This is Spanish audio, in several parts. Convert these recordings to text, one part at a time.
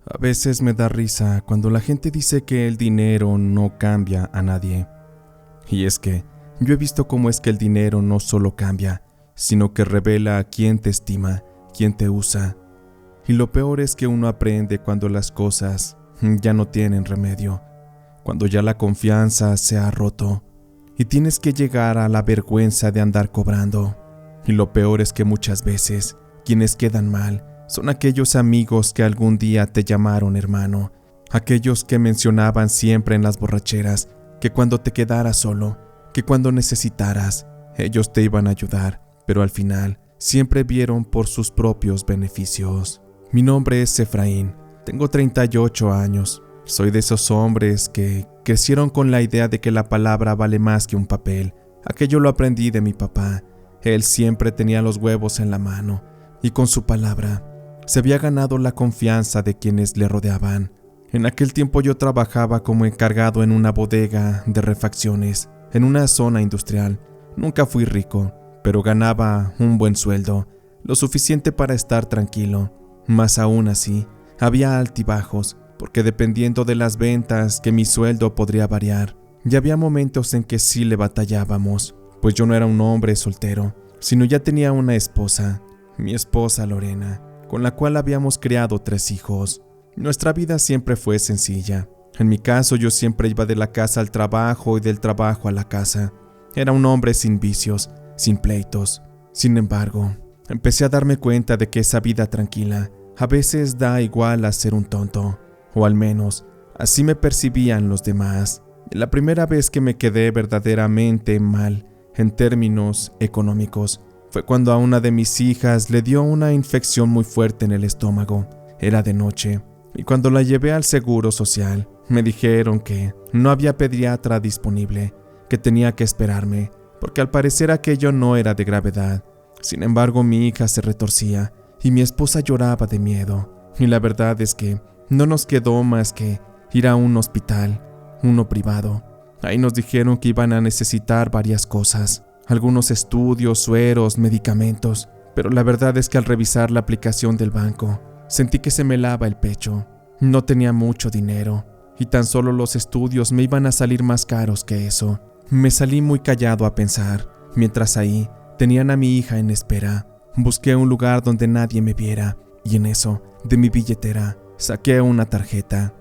A veces me da risa cuando la gente dice que el dinero no cambia a nadie. Y es que yo he visto cómo es que el dinero no solo cambia, sino que revela a quién te estima, quién te usa. Y lo peor es que uno aprende cuando las cosas ya no tienen remedio, cuando ya la confianza se ha roto y tienes que llegar a la vergüenza de andar cobrando. Y lo peor es que muchas veces quienes quedan mal son aquellos amigos que algún día te llamaron hermano, aquellos que mencionaban siempre en las borracheras que cuando te quedaras solo, que cuando necesitaras, ellos te iban a ayudar, pero al final siempre vieron por sus propios beneficios. Mi nombre es Efraín, tengo 38 años, soy de esos hombres que crecieron con la idea de que la palabra vale más que un papel. Aquello lo aprendí de mi papá, él siempre tenía los huevos en la mano y con su palabra se había ganado la confianza de quienes le rodeaban. En aquel tiempo yo trabajaba como encargado en una bodega de refacciones, en una zona industrial. Nunca fui rico, pero ganaba un buen sueldo, lo suficiente para estar tranquilo. Mas aún así, había altibajos, porque dependiendo de las ventas que mi sueldo podría variar. Y había momentos en que sí le batallábamos, pues yo no era un hombre soltero, sino ya tenía una esposa, mi esposa Lorena, con la cual habíamos criado 3 hijos. Nuestra vida siempre fue sencilla. En mi caso, yo siempre iba de la casa al trabajo y del trabajo a la casa. Era un hombre sin vicios, sin pleitos. Sin embargo, empecé a darme cuenta de que esa vida tranquila a veces da igual a ser un tonto, o al menos así me percibían los demás. La primera vez que me quedé verdaderamente mal en términos económicos fue cuando a una de mis hijas le dio una infección muy fuerte en el estómago. Era de noche, y cuando la llevé al seguro social, me dijeron que no había pediatra disponible, que tenía que esperarme, porque al parecer aquello no era de gravedad. Sin embargo, mi hija se retorcía y mi esposa lloraba de miedo, y la verdad es que no nos quedó más que ir a un hospital, uno privado. Ahí nos dijeron que iban a necesitar varias cosas, algunos estudios, sueros, medicamentos, pero la verdad es que al revisar la aplicación del banco, sentí que se me helaba el pecho. No tenía mucho dinero, y tan solo los estudios me iban a salir más caros que eso. Me salí muy callado a pensar, mientras ahí tenían a mi hija en espera. Busqué un lugar donde nadie me viera, y en eso, de mi billetera, saqué una tarjeta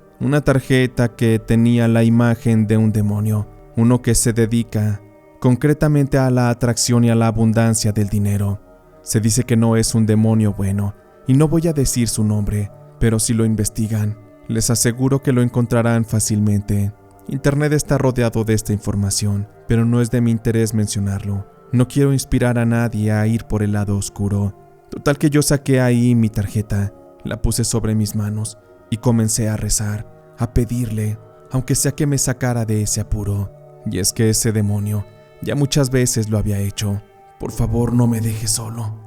que tenía la imagen de un demonio, uno que se dedica concretamente a la atracción y a la abundancia del dinero. Se dice que no es un demonio bueno, y no voy a decir su nombre, pero si lo investigan, les aseguro que lo encontrarán fácilmente. Internet está rodeado de esta información, pero no es de mi interés mencionarlo. No quiero inspirar a nadie a ir por el lado oscuro. Total que yo saqué ahí mi tarjeta, la puse sobre mis manos y comencé a rezar, a pedirle, aunque sea que me sacara de ese apuro. Y es que ese demonio ya muchas veces lo había hecho. Por favor, no me dejes solo.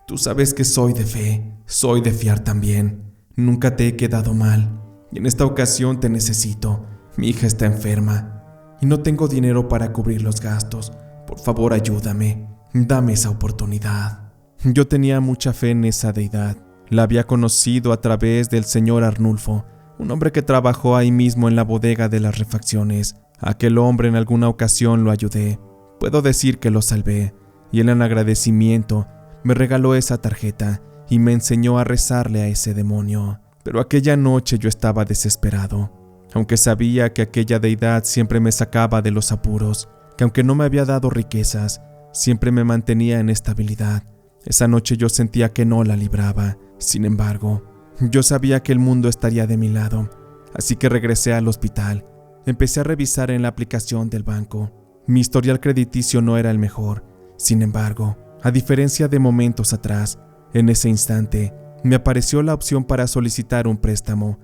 Tú sabes que soy de fe, soy de fiar también. Nunca te he quedado mal, y en esta ocasión te necesito. Mi hija está enferma, y no tengo dinero para cubrir los gastos. Por favor, ayúdame, dame esa oportunidad. Yo tenía mucha fe en esa deidad. La había conocido a través del señor Arnulfo, un hombre que trabajó ahí mismo en la bodega de las refacciones. A aquel hombre en alguna ocasión lo ayudé. Puedo decir que lo salvé, y él en agradecimiento me regaló esa tarjeta y me enseñó a rezarle a ese demonio. Pero aquella noche yo estaba desesperado, aunque sabía que aquella deidad siempre me sacaba de los apuros, que aunque no me había dado riquezas, siempre me mantenía en estabilidad. Esa noche yo sentía que no la libraba. Sin embargo, yo sabía que el mundo estaría de mi lado, así que regresé al hospital. Empecé a revisar en la aplicación del banco. Mi historial crediticio no era el mejor. Sin embargo, a diferencia de momentos atrás, en ese instante, me apareció la opción para solicitar un préstamo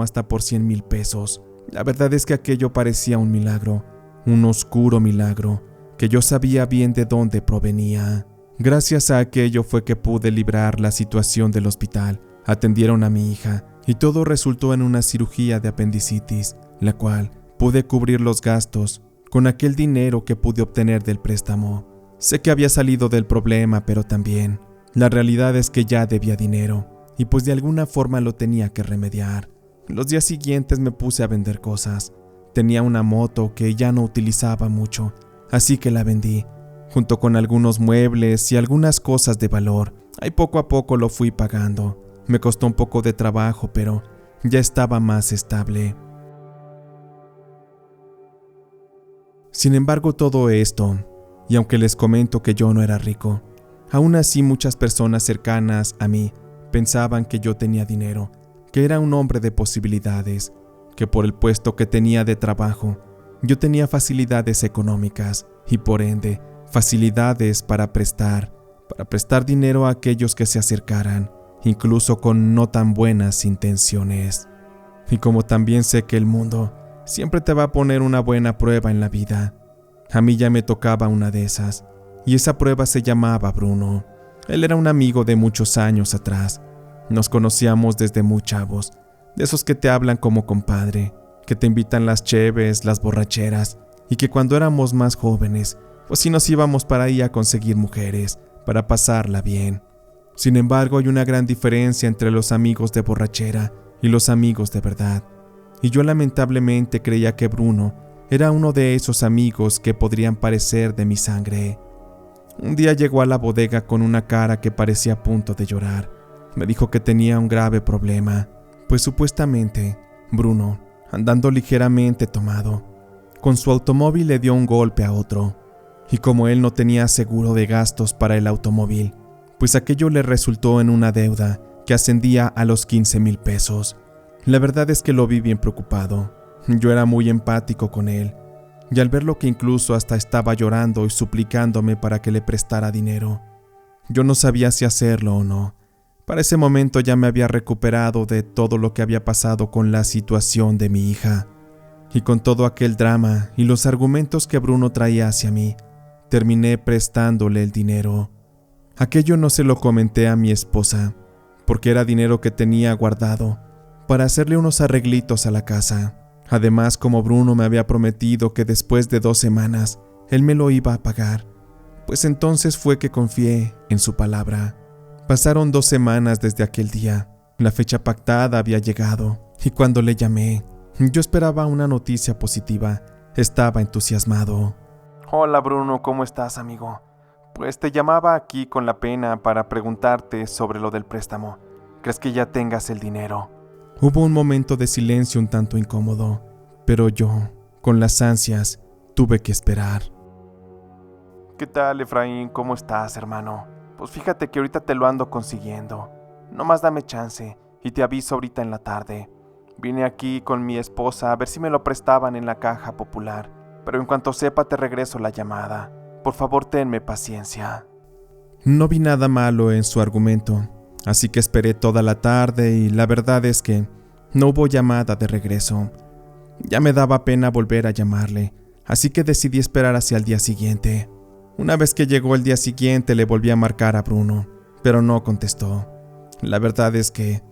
hasta por 100,000 pesos. La verdad es que aquello parecía un milagro, un oscuro milagro, que yo sabía bien de dónde provenía. Gracias a aquello fue que pude librar la situación del hospital. Atendieron a mi hija y todo resultó en una cirugía de apendicitis, la cual pude cubrir los gastos con aquel dinero que pude obtener del préstamo. Sé que había salido del problema, pero también la realidad es que ya debía dinero. y pues de alguna forma lo tenía que remediar. Los días siguientes me puse a vender cosas. Tenía una moto que ya no utilizaba mucho, así que la vendí, junto con algunos muebles y algunas cosas de valor. Ahí poco a poco lo fui pagando. Me costó un poco de trabajo, pero ya estaba más estable. Sin embargo, todo esto, y aunque les comento que yo no era rico, aún así muchas personas cercanas a mí pensaban que yo tenía dinero, que era un hombre de posibilidades, que por el puesto que tenía de trabajo, yo tenía facilidades económicas y por ende facilidades para prestar dinero a aquellos que se acercaran, incluso con no tan buenas intenciones. Y como también sé que el mundo siempre te va a poner una buena prueba en la vida, a mí ya me tocaba una de esas, y esa prueba se llamaba Bruno. Él era un amigo de muchos años atrás. Nos conocíamos desde muy chavos, de esos que te hablan como compadre, que te invitan las cheves, las borracheras, y que cuando éramos más jóvenes, pues sí nos íbamos para ahí a conseguir mujeres, para pasarla bien. Sin embargo, hay una gran diferencia entre los amigos de borrachera y los amigos de verdad, y yo lamentablemente creía que Bruno era uno de esos amigos que podrían parecer de mi sangre. Un día llegó a la bodega con una cara que parecía a punto de llorar. Me dijo que tenía un grave problema, pues supuestamente Bruno, andando ligeramente tomado, con su automóvil le dio un golpe a otro, y como él no tenía seguro de gastos para el automóvil, pues aquello le resultó en una deuda que ascendía a los 15,000 pesos. La verdad es que lo vi bien preocupado. Yo era muy empático con él, y al verlo que incluso hasta estaba llorando y suplicándome para que le prestara dinero, yo no sabía si hacerlo o no. Para ese momento ya me había recuperado de todo lo que había pasado con la situación de mi hija, y con todo aquel drama y los argumentos que Bruno traía hacia mí, terminé prestándole el dinero. Aquello no se lo comenté a mi esposa, porque era dinero que tenía guardado para hacerle unos arreglitos a la casa. Además, como Bruno me había prometido que después de 2 semanas él me lo iba a pagar, pues entonces fue que confié en su palabra. Pasaron 2 semanas desde aquel día. La fecha pactada había llegado, y cuando le llamé, yo esperaba una noticia positiva. Estaba entusiasmado. Hola Bruno, ¿cómo estás, amigo? Pues te llamaba aquí con la pena para preguntarte sobre lo del préstamo. ¿Crees que ya tengas el dinero? Hubo un momento de silencio un tanto incómodo, pero yo, con las ansias, tuve que esperar. ¿Qué tal, Efraín? ¿Cómo estás, hermano? Pues fíjate que ahorita te lo ando consiguiendo. Nomás dame chance y te aviso ahorita en la tarde. Vine aquí con mi esposa a ver si me lo prestaban en la caja popular, pero en cuanto sepa te regreso la llamada. Por favor, tenme paciencia. No vi nada malo en su argumento, así que esperé toda la tarde y la verdad es que no hubo llamada de regreso. Ya me daba pena volver a llamarle, así que decidí esperar hacia el día siguiente. Una vez que llegó el día siguiente le volví a marcar a Bruno, pero no contestó. La verdad es que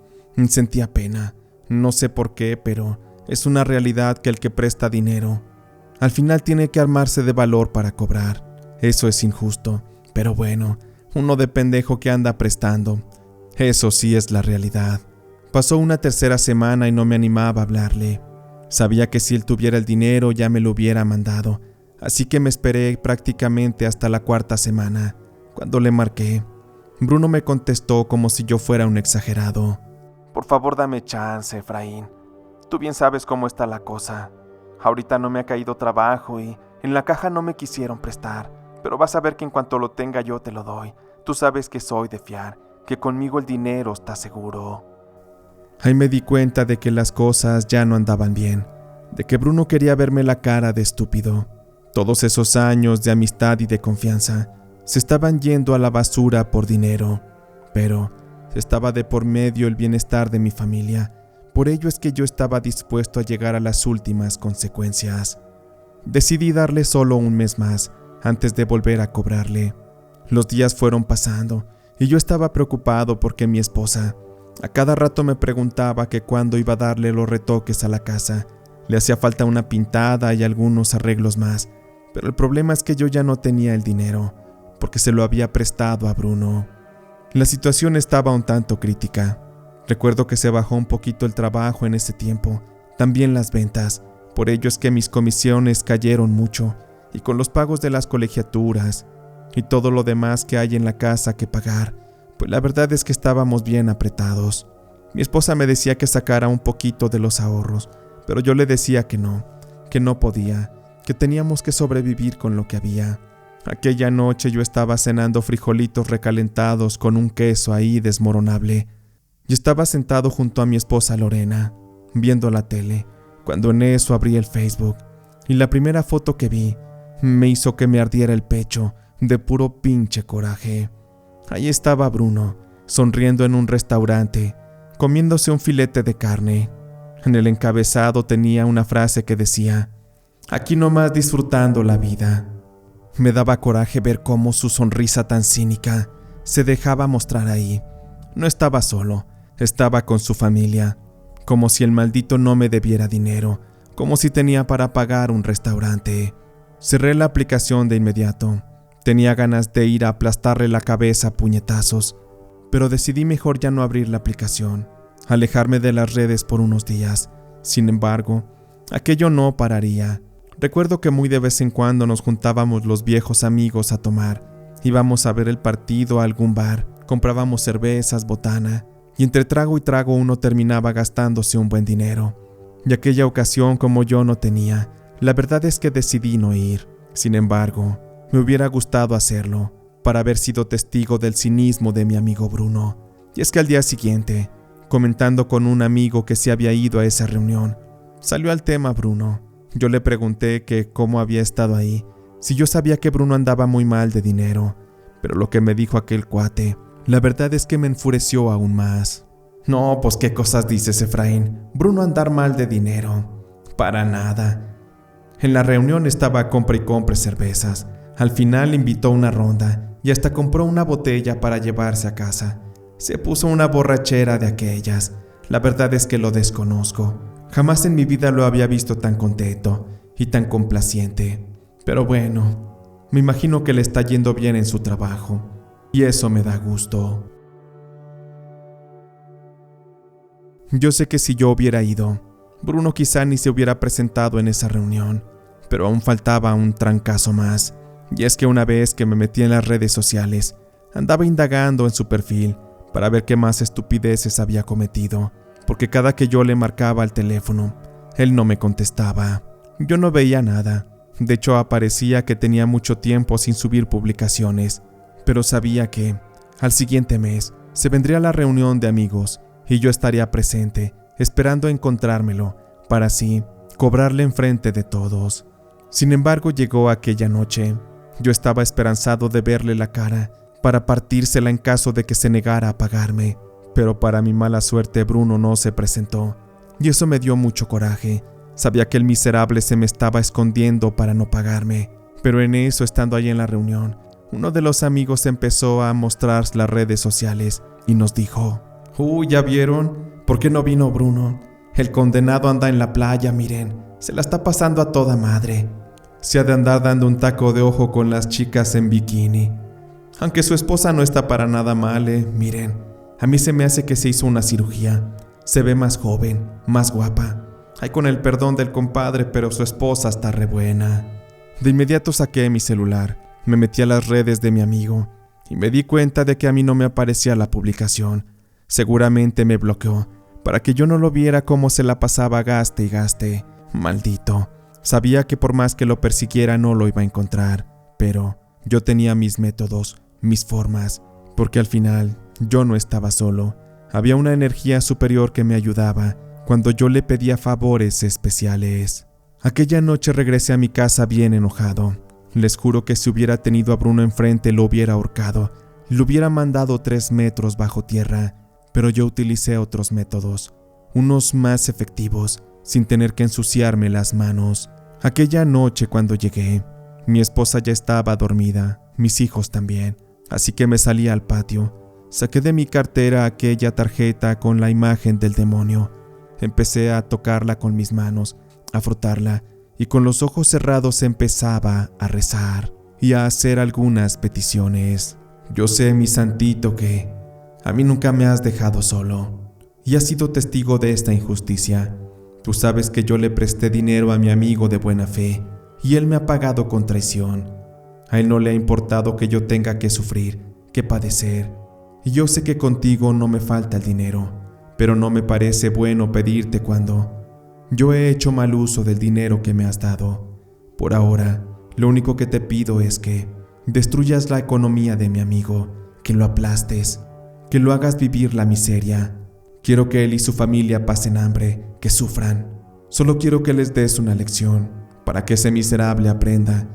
sentía pena, no sé por qué, pero es una realidad que el que presta dinero al final tiene que armarse de valor para cobrar. Eso es injusto, pero bueno, uno de pendejo que anda prestando. Eso sí es la realidad. Pasó una tercera semana y no me animaba a hablarle. Sabía que si él tuviera el dinero ya me lo hubiera mandado, así que me esperé prácticamente hasta la 4ª semana. Cuando le marqué, Bruno me contestó como si yo fuera un exagerado. Por favor, dame chance, Efraín. Tú bien sabes cómo está la cosa. Ahorita no me ha caído trabajo y en la caja no me quisieron prestar, pero vas a ver que en cuanto lo tenga yo te lo doy. Tú sabes que soy de fiar, que conmigo el dinero está seguro. Ahí me di cuenta de que las cosas ya no andaban bien, de que Bruno quería verme la cara de estúpido. Todos esos años de amistad y de confianza se estaban yendo a la basura por dinero, pero estaba de por medio el bienestar de mi familia. Por ello es que yo estaba dispuesto a llegar a las últimas consecuencias. Decidí darle solo un mes más antes de volver a cobrarle. Los días fueron pasando y yo estaba preocupado porque mi esposa a cada rato me preguntaba que cuándo iba a darle los retoques a la casa. Le hacía falta una pintada y algunos arreglos más, pero el problema es que yo ya no tenía el dinero, porque se lo había prestado a Bruno. La situación estaba un tanto crítica. Recuerdo que se bajó un poquito el trabajo en ese tiempo, también las ventas. Por ello es que mis comisiones cayeron mucho, y con los pagos de las colegiaturas y todo lo demás que hay en la casa que pagar, pues la verdad es que estábamos bien apretados. Mi esposa me decía que sacara un poquito de los ahorros, pero yo le decía que no podía, que teníamos que sobrevivir con lo que había. Aquella noche yo estaba cenando frijolitos recalentados con un queso ahí desmoronable, y estaba sentado junto a mi esposa Lorena, viendo la tele, cuando en eso abrí el Facebook, y la primera foto que vi me hizo que me ardiera el pecho de puro pinche coraje. Ahí estaba Bruno, sonriendo en un restaurante, comiéndose un filete de carne. En el encabezado tenía una frase que decía: "Aquí nomás disfrutando la vida". Me daba coraje ver cómo su sonrisa tan cínica se dejaba mostrar ahí. No estaba solo, estaba con su familia, como si el maldito no me debiera dinero, como si tenía para pagar un restaurante. Cerré la aplicación de inmediato. Tenía ganas de ir a aplastarle la cabeza a puñetazos, pero decidí mejor ya no abrir la aplicación, alejarme de las redes por unos días. Sin embargo, aquello no pararía. Recuerdo que muy de vez en cuando nos juntábamos los viejos amigos a tomar. Íbamos a ver el partido a algún bar, comprábamos cervezas, botana, y entre trago y trago uno terminaba gastándose un buen dinero. Y aquella ocasión, como yo no tenía, la verdad es que decidí no ir. Sin embargo, me hubiera gustado hacerlo, para haber sido testigo del cinismo de mi amigo Bruno. Y es que al día siguiente, comentando con un amigo que se había ido a esa reunión, salió al tema Bruno. Yo le pregunté que cómo había estado ahí, si yo sabía que Bruno andaba muy mal de dinero, pero lo que me dijo aquel cuate, la verdad es que me enfureció aún más. No, pues qué cosas dices, Efraín. Bruno andar mal de dinero. Para nada. En la reunión estaba compra y compra cervezas. Al final invitó una ronda y hasta compró una botella para llevarse a casa. Se puso una borrachera de aquellas. La verdad es que lo desconozco. Jamás en mi vida lo había visto tan contento y tan complaciente. Pero bueno, me imagino que le está yendo bien en su trabajo. Y eso me da gusto. Yo sé que si yo hubiera ido, Bruno quizá ni se hubiera presentado en esa reunión, pero aún faltaba un trancazo más. Y es que una vez que me metí en las redes sociales, andaba indagando en su perfil para ver qué más estupideces había cometido, porque cada que yo le marcaba al teléfono, él no me contestaba. Yo no veía nada. De hecho, aparecía que tenía mucho tiempo sin subir publicaciones, pero sabía que, al siguiente mes, se vendría la reunión de amigos y yo estaría presente, esperando encontrármelo, para así cobrarle enfrente de todos. Sin embargo, llegó aquella noche. Yo estaba esperanzado de verle la cara, para partírsela en caso de que se negara a pagarme, pero para mi mala suerte Bruno no se presentó, y eso me dio mucho coraje. Sabía que el miserable se me estaba escondiendo para no pagarme, pero en eso, estando ahí en la reunión, uno de los amigos empezó a mostrar las redes sociales y nos dijo: ¿Ya vieron? ¿Por qué no vino Bruno? El condenado anda en la playa, miren, se la está pasando a toda madre. Se ha de andar dando un taco de ojo con las chicas en bikini. Aunque su esposa no está para nada mal, miren, a mí se me hace que se hizo una cirugía. Se ve más joven, más guapa. Ay, con el perdón del compadre, pero su esposa está re buena. De inmediato saqué mi celular, me metí a las redes de mi amigo y me di cuenta de que a mí no me aparecía la publicación. Seguramente me bloqueó para que yo no lo viera cómo se la pasaba gaste y gaste. Maldito. Sabía que por más que lo persiguiera no lo iba a encontrar, pero yo tenía mis métodos, mis formas, porque al final yo no estaba solo. Había una energía superior que me ayudaba cuando yo le pedía favores especiales. Aquella noche regresé a mi casa bien enojado. Les juro que si hubiera tenido a Bruno enfrente lo hubiera ahorcado, lo hubiera mandado 3 metros bajo tierra, pero yo utilicé otros métodos, unos más efectivos, sin tener que ensuciarme las manos. Aquella noche cuando llegué, mi esposa ya estaba dormida, mis hijos también, así que me salí al patio. Saqué de mi cartera aquella tarjeta con la imagen del demonio. Empecé a tocarla con mis manos, a frotarla, y con los ojos cerrados empezaba a rezar y a hacer algunas peticiones. Yo sé, mi santito, que a mí nunca me has dejado solo. y has sido testigo de esta injusticia. Tú sabes que yo le presté dinero a mi amigo de buena fe, y él me ha pagado con traición. A él no le ha importado que yo tenga que sufrir, que padecer, y yo sé que contigo no me falta el dinero, pero no me parece bueno pedirte cuando yo he hecho mal uso del dinero que me has dado. Por ahora, lo único que te pido es que destruyas la economía de mi amigo, que lo aplastes, que lo hagas vivir la miseria. Quiero que él y su familia pasen hambre, que sufran. Solo quiero que les des una lección, para que ese miserable aprenda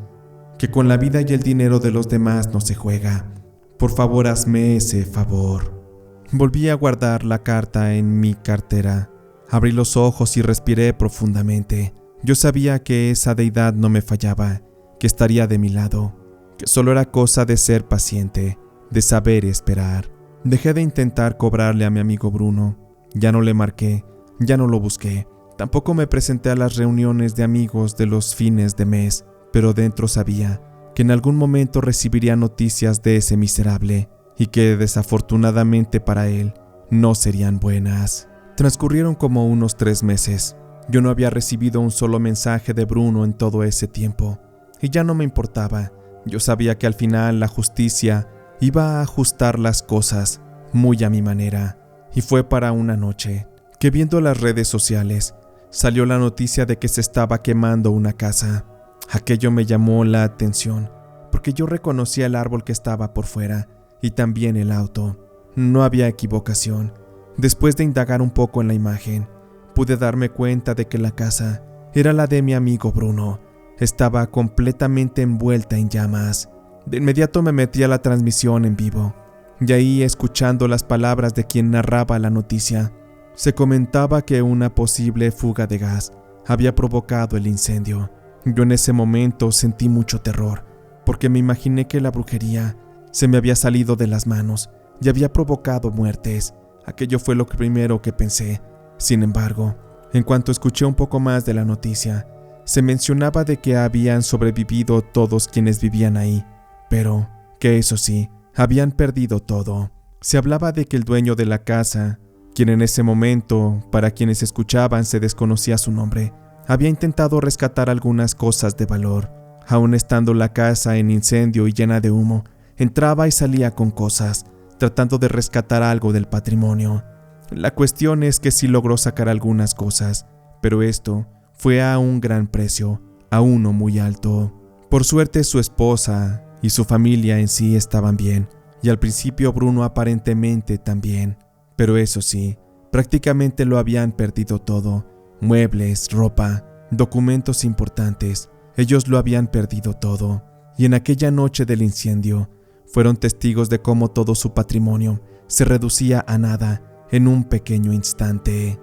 que con la vida y el dinero de los demás no se juega. Por favor, hazme ese favor. Volví a guardar la carta en mi cartera. Abrí los ojos y respiré profundamente. Yo sabía que esa deidad no me fallaba, que estaría de mi lado, que solo era cosa de ser paciente, de saber esperar. Dejé de intentar cobrarle a mi amigo Bruno. Ya no le marqué, ya no lo busqué. Tampoco me presenté a las reuniones de amigos de los fines de mes, pero dentro sabía que en algún momento recibiría noticias de ese miserable y que desafortunadamente para él no serían buenas. Transcurrieron como unos 3 meses. Yo no había recibido un solo mensaje de Bruno en todo ese tiempo, y ya no me importaba. Yo sabía que al final la justicia iba a ajustar las cosas muy a mi manera, y fue para una noche que, viendo las redes sociales, salió la noticia de que se estaba quemando una casa. Aquello me llamó la atención, porque yo reconocía el árbol que estaba por fuera y también el auto. No había equivocación. Después de indagar un poco en la imagen, pude darme cuenta de que la casa era la de mi amigo Bruno. Estaba completamente envuelta en llamas. De inmediato me metí a la transmisión en vivo, y ahí, escuchando las palabras de quien narraba la noticia, se comentaba que una posible fuga de gas había provocado el incendio. Yo en ese momento sentí mucho terror, porque me imaginé que la brujería se me había salido de las manos y había provocado muertes. Aquello fue lo primero que pensé. Sin embargo, en cuanto escuché un poco más de la noticia, se mencionaba de que habían sobrevivido todos quienes vivían ahí, pero que eso sí, habían perdido todo. Se hablaba de que el dueño de la casa, quien en ese momento, para quienes escuchaban, se desconocía su nombre, había intentado rescatar algunas cosas de valor. Aún estando la casa en incendio y llena de humo, entraba y salía con cosas, tratando de rescatar algo del patrimonio. La cuestión es que sí logró sacar algunas cosas, pero esto fue a un gran precio, a uno muy alto. Por suerte su esposa y su familia en sí estaban bien, y al principio Bruno aparentemente también, pero eso sí, prácticamente lo habían perdido todo: muebles, ropa, documentos importantes. Ellos lo habían perdido todo, y en aquella noche del incendio fueron testigos de cómo todo su patrimonio se reducía a nada en un pequeño instante.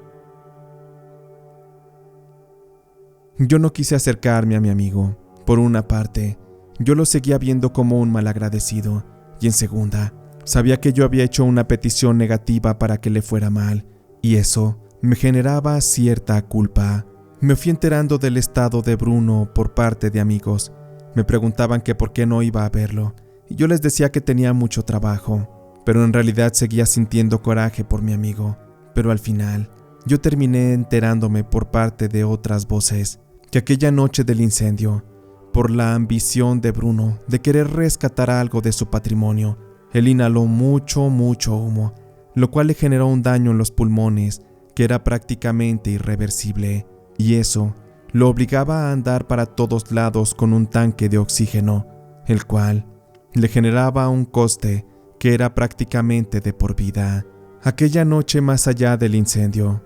Yo no quise acercarme a mi amigo. Por una parte, yo lo seguía viendo como un malagradecido, y en segunda, sabía que yo había hecho una petición negativa para que le fuera mal, y eso me generaba cierta culpa. Me fui enterando del estado de Bruno por parte de amigos. Me preguntaban que por qué no iba a verlo, y yo les decía que tenía mucho trabajo, pero en realidad seguía sintiendo coraje por mi amigo. Pero al final, yo terminé enterándome por parte de otras voces que aquella noche del incendio, por la ambición de Bruno de querer rescatar algo de su patrimonio, él inhaló mucho humo, lo cual le generó un daño en los pulmones que era prácticamente irreversible, y eso lo obligaba a andar para todos lados con un tanque de oxígeno, el cual le generaba un coste que era prácticamente de por vida. Aquella noche, más allá del incendio,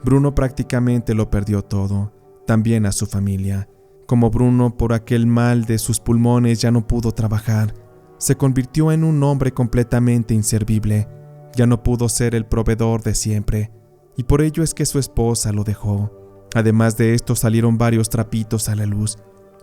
Bruno prácticamente lo perdió todo, también a su familia. Como Bruno, por aquel mal de sus pulmones, ya no pudo trabajar, se convirtió en un hombre completamente inservible. Ya no pudo ser el proveedor de siempre, y por ello es que su esposa lo dejó. Además de esto, salieron varios trapitos a la luz,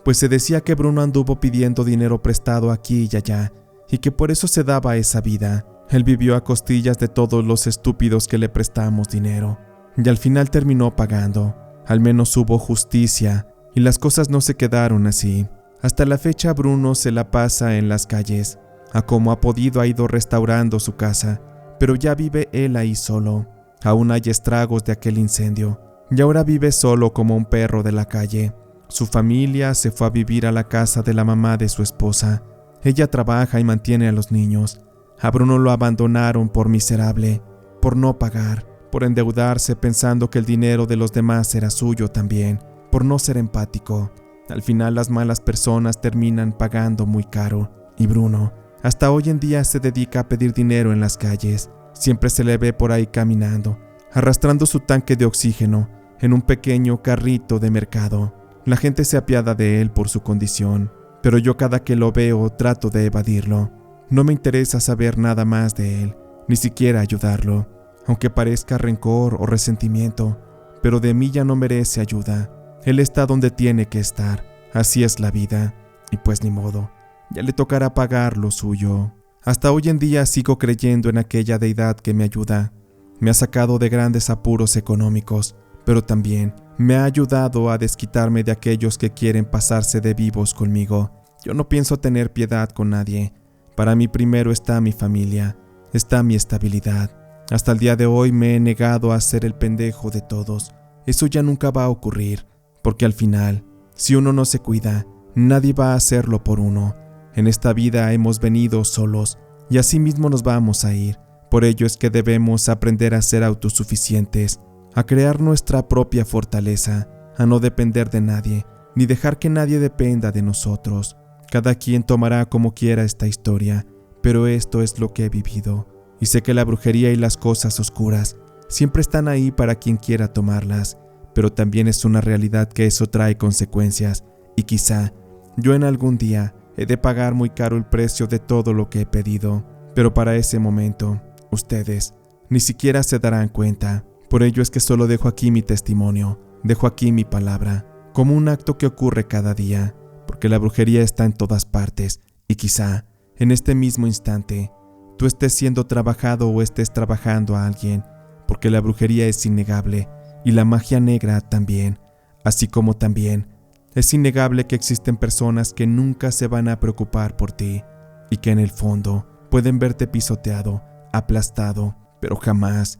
pues se decía que Bruno anduvo pidiendo dinero prestado aquí y allá, y que por eso se daba esa vida. Él vivió a costillas de todos los estúpidos que le prestamos dinero, y al final terminó pagando. Al menos hubo justicia, y las cosas no se quedaron así. Hasta la fecha Bruno se la pasa en las calles. A como ha podido ha ido restaurando su casa, pero ya vive él ahí solo. Aún hay estragos de aquel incendio, y ahora vive solo como un perro de la calle. Su familia se fue a vivir a la casa de la mamá de su esposa. Ella trabaja y mantiene a los niños. A Bruno lo abandonaron por miserable, por no pagar, por endeudarse pensando que el dinero de los demás era suyo también, por no ser empático. Al final las malas personas terminan pagando muy caro. Y Bruno, hasta hoy en día se dedica a pedir dinero en las calles. Siempre se le ve por ahí caminando, arrastrando su tanque de oxígeno en un pequeño carrito de mercado. La gente se apiada de él por su condición, pero yo cada que lo veo trato de evadirlo. No me interesa saber nada más de él, ni siquiera ayudarlo, aunque parezca rencor o resentimiento, pero de mí ya no merece ayuda. Él está donde tiene que estar, así es la vida, y pues ni modo, ya le tocará pagar lo suyo. Hasta hoy en día sigo creyendo en aquella deidad que me ayuda. Me ha sacado de grandes apuros económicos, pero también me ha ayudado a desquitarme de aquellos que quieren pasarse de vivos conmigo. Yo no pienso tener piedad con nadie. Para mí primero está mi familia, está mi estabilidad. Hasta el día de hoy me he negado a ser el pendejo de todos. Eso ya nunca va a ocurrir, porque al final, si uno no se cuida, nadie va a hacerlo por uno. En esta vida hemos venido solos y así mismo nos vamos a ir. Por ello es que debemos aprender a ser autosuficientes, a crear nuestra propia fortaleza, a no depender de nadie, ni dejar que nadie dependa de nosotros. Cada quien tomará como quiera esta historia, pero esto es lo que he vivido, y sé que la brujería y las cosas oscuras siempre están ahí para quien quiera tomarlas, pero también es una realidad que eso trae consecuencias, y quizá yo en algún día he de pagar muy caro el precio de todo lo que he pedido, pero para ese momento, ustedes ni siquiera se darán cuenta. Por ello es que solo dejo aquí mi testimonio, dejo aquí mi palabra, como un acto que ocurre cada día, porque la brujería está en todas partes, y quizá, en este mismo instante, tú estés siendo trabajado o estés trabajando a alguien, porque la brujería es innegable, y la magia negra también, así como también es innegable que existen personas que nunca se van a preocupar por ti, y que en el fondo pueden verte pisoteado, aplastado, pero jamás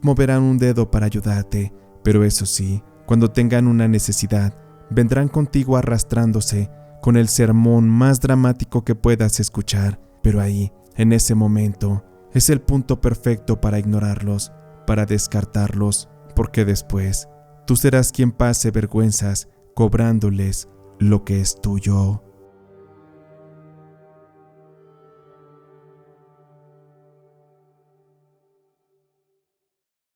moverán un dedo para ayudarte. Pero eso sí, cuando tengan una necesidad, vendrán contigo arrastrándose con el sermón más dramático que puedas escuchar. Pero ahí, en ese momento, es el punto perfecto para ignorarlos, para descartarlos, porque después tú serás quien pase vergüenzas cobrándoles lo que es tuyo.